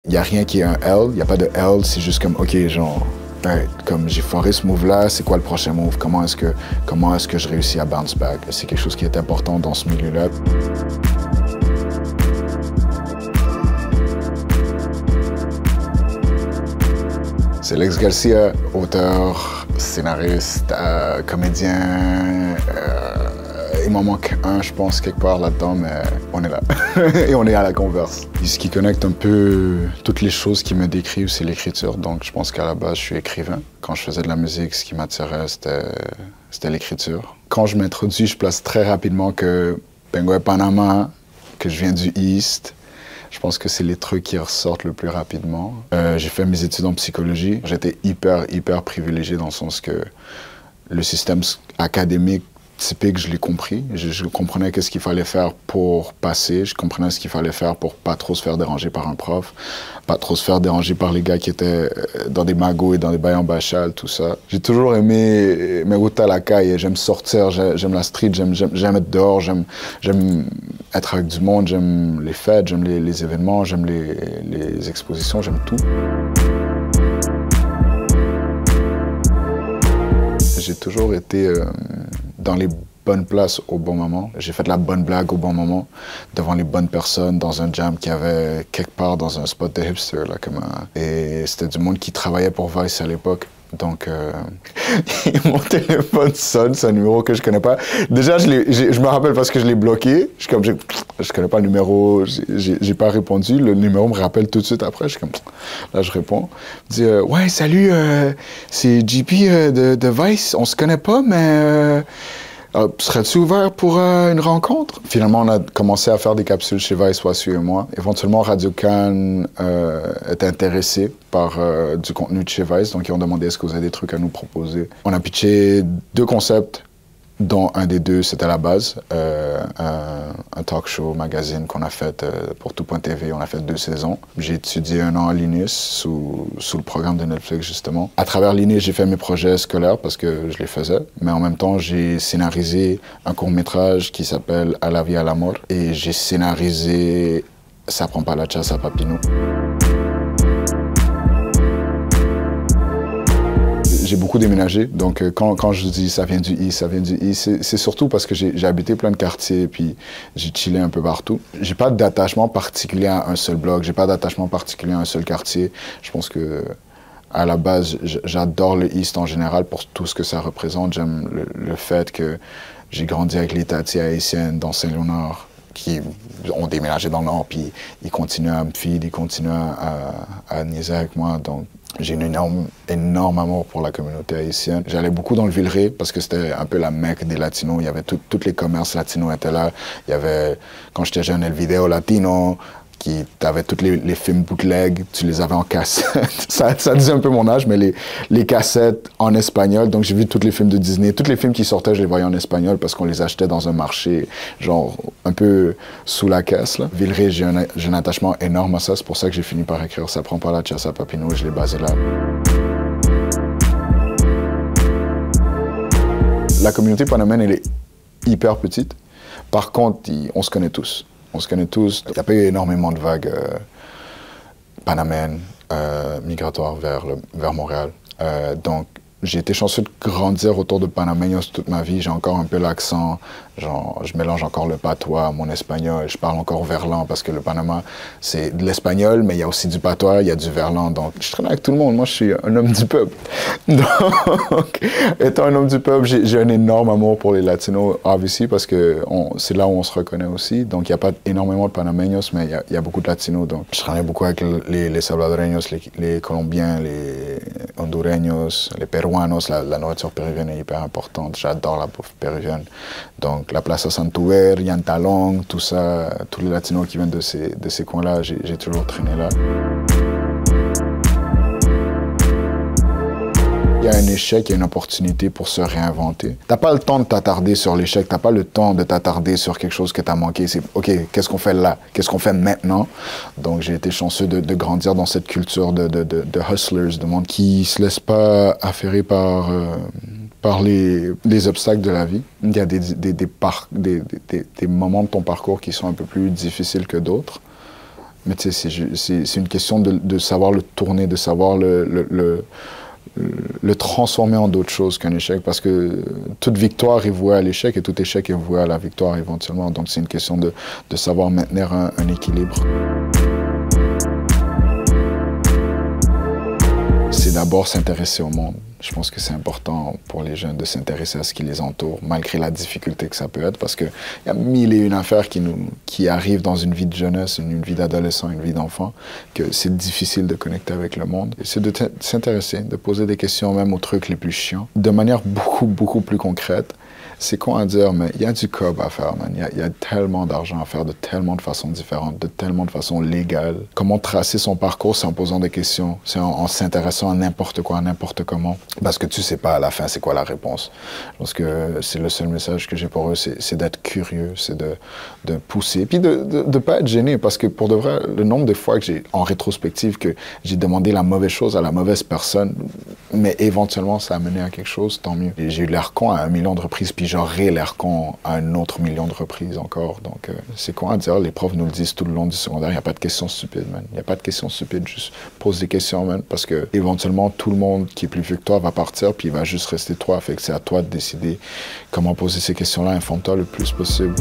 Il n'y a rien qui est un L, il n'y a pas de L, c'est juste comme, ok, genre, comme j'ai foiré ce move-là, c'est quoi le prochain move? Comment est-ce que je réussis à bounce back? C'est quelque chose qui est important dans ce milieu-là. C'est Lex Garcia, auteur, scénariste, comédien. Il m'en manque un, je pense, quelque part là-dedans, mais on est là. Et on est à la converse. Et ce qui connecte un peu toutes les choses qui me décrivent, c'est l'écriture. Donc je pense qu'à la base, je suis écrivain. Quand je faisais de la musique, ce qui m'attirait, c'était l'écriture. Quand je m'introduis, je place très rapidement que Penguin Panama, que je viens du East. Je pense que c'est les trucs qui ressortent le plus rapidement. J'ai fait mes études en psychologie. J'étais hyper privilégié dans le sens que le système académique typique, je l'ai compris. Je comprenais qu'est-ce qu'il fallait faire pour passer. Je comprenais ce qu'il fallait faire pour pas trop se faire déranger par un prof, pas trop se faire déranger par les gars qui étaient dans des magots et dans des bails en bachal, tout ça. J'ai toujours aimé mes routes à la caille. J'aime sortir, j'aime la street, j'aime être dehors, j'aime être avec du monde, j'aime les fêtes, j'aime les événements, j'aime les expositions, j'aime tout. J'ai toujours été dans les bonnes places au bon moment. J'ai fait la bonne blague au bon moment, devant les bonnes personnes, dans un jam qui avait quelque part dans un spot de hipster. Là, et c'était du monde qui travaillait pour Vice à l'époque. Donc, mon téléphone sonne, c'est un numéro que je connais pas. Déjà, je me rappelle parce que je l'ai bloqué. Je connais pas le numéro, j'ai pas répondu. Le numéro me rappelle tout de suite après. Là, je réponds. Je dis, ouais, salut, c'est JP de Vice. On se connaît pas, mais serais-tu ouvert pour une rencontre? Finalement, on a commencé à faire des capsules chez Vice, Wasu et moi. Éventuellement, Radio Cannes était intéressé par du contenu de chez Vice, donc ils ont demandé est-ce que vous avez des trucs à nous proposer. On a pitché 2 concepts, dont un des 2, c'était à la base, un talk show magazine qu'on a fait pour Tout.tv. On a fait 2 saisons. J'ai étudié 1 an à l'INIS sous le programme de Netflix, justement. À travers l'INIS, j'ai fait mes projets scolaires parce que je les faisais. Mais en même temps, j'ai scénarisé un court-métrage qui s'appelle À la vie, à la mort. Et j'ai scénarisé Ça prend pas la chasse à Papineau. J'ai beaucoup déménagé, donc quand je dis ça vient du East, ça vient du East, c'est surtout parce que j'ai habité plein de quartiers, puis j'ai chillé un peu partout. J'ai pas d'attachement particulier à un seul bloc, j'ai pas d'attachement particulier à un seul quartier. Je pense que à la base, j'adore le East en général pour tout ce que ça représente. J'aime le fait que j'ai grandi avec les tatis haïtiennes dans Saint-Léonard, qui ont déménagé dans le Nord, puis ils continuent à me feed, ils continuent à niaiser avec moi, donc j'ai une énorme amour pour la communauté haïtienne. J'allais beaucoup dans le Villeray parce que c'était un peu la mecque des Latinos. Il y avait tous les commerces latinos étaient là. Il y avait, quand j'étais jeune, El Video Latino, qui avait tous les films bootleg, tu les avais en cassette. ça disait un peu mon âge, mais les cassettes en espagnol. Donc j'ai vu tous les films de Disney. Tous les films qui sortaient, je les voyais en espagnol parce qu'on les achetait dans un marché, genre un peu sous la caisse. Là. Villeray, j'ai un attachement énorme à ça. C'est pour ça que j'ai fini par écrire Ça prend pas la chasse à Papineau. Je l'ai basé là. La communauté panamène, elle est hyper petite. Par contre, on se connaît tous. On se connaît tous. Il n'y a pas eu énormément de vagues panamènes, migratoires vers Montréal. Donc, j'ai été chanceux de grandir autour de Panameños toute ma vie. J'ai encore un peu l'accent. Genre, je mélange encore le patois, mon espagnol. Je parle encore verlan parce que le Panama, c'est de l'espagnol, mais il y a aussi du patois, il y a du verlan. Donc, je traîne avec tout le monde. Moi, je suis un homme du peuple. Donc, étant un homme du peuple, j'ai un énorme amour pour les Latinos, obviously, parce que c'est là où on se reconnaît aussi. Donc, il n'y a pas énormément de Panameños, mais il y a beaucoup de Latinos. Donc, je traînais beaucoup avec les Salvadoreños, les Colombiens, les Hondureños, les Peruanos. La nourriture péruvienne est hyper importante. J'adore la bouffe péruvienne. Donc, la Plaza Santuer, Yantalong, tout ça, tous les Latinos qui viennent de ces coins-là, j'ai toujours traîné là. Il y a un échec, il y a une opportunité pour se réinventer. T'as pas le temps de t'attarder sur l'échec, t'as pas le temps de t'attarder sur quelque chose que t'as manqué. C'est OK, qu'est-ce qu'on fait là? Qu'est-ce qu'on fait maintenant? Donc j'ai été chanceux de grandir dans cette culture de hustlers, de monde qui se laisse pas affairer par les obstacles de la vie. Il y a des moments de ton parcours qui sont un peu plus difficiles que d'autres. Mais tu sais, c'est une question de savoir le tourner, de savoir le transformer en d'autres choses qu'un échec, parce que toute victoire est vouée à l'échec et tout échec est voué à la victoire éventuellement. Donc c'est une question de savoir maintenir un équilibre. C'est d'abord s'intéresser au monde. Je pense que c'est important pour les jeunes de s'intéresser à ce qui les entoure, malgré la difficulté que ça peut être, parce qu'il y a mille et une affaires qui arrivent dans une vie de jeunesse, une vie d'adolescent, une vie d'enfant, que c'est difficile de connecter avec le monde. C'est de s'intéresser, de poser des questions même aux trucs les plus chiants, de manière beaucoup plus concrète. C'est con à dire, mais il y a du cob à faire, man. Il y a tellement d'argent à faire de tellement de façons différentes, de tellement de façons légales. Comment tracer son parcours, c'est en posant des questions, c'est en s'intéressant à n'importe quoi, à n'importe comment. Parce que tu sais pas à la fin c'est quoi la réponse. Je pense que c'est le seul message que j'ai pour eux, c'est d'être curieux, c'est de pousser. Puis de pas être gêné, parce que pour de vrai, le nombre de fois que j'ai, en rétrospective, que j'ai demandé la mauvaise chose à la mauvaise personne, mais éventuellement ça a mené à quelque chose, tant mieux. J'ai eu l'air con à 1 million de reprises, puis j'aurai l'air con à un autre 1 million de reprises encore. Donc c'est con à dire, les profs nous le disent tout le long du secondaire, il n'y a pas de questions stupides, man. Il n'y a pas de questions stupides, juste pose des questions, man, parce que éventuellement tout le monde qui est plus vieux que toi va partir, puis il va juste rester toi. Fait que c'est à toi de décider comment poser ces questions-là. Informe-toi le plus possible.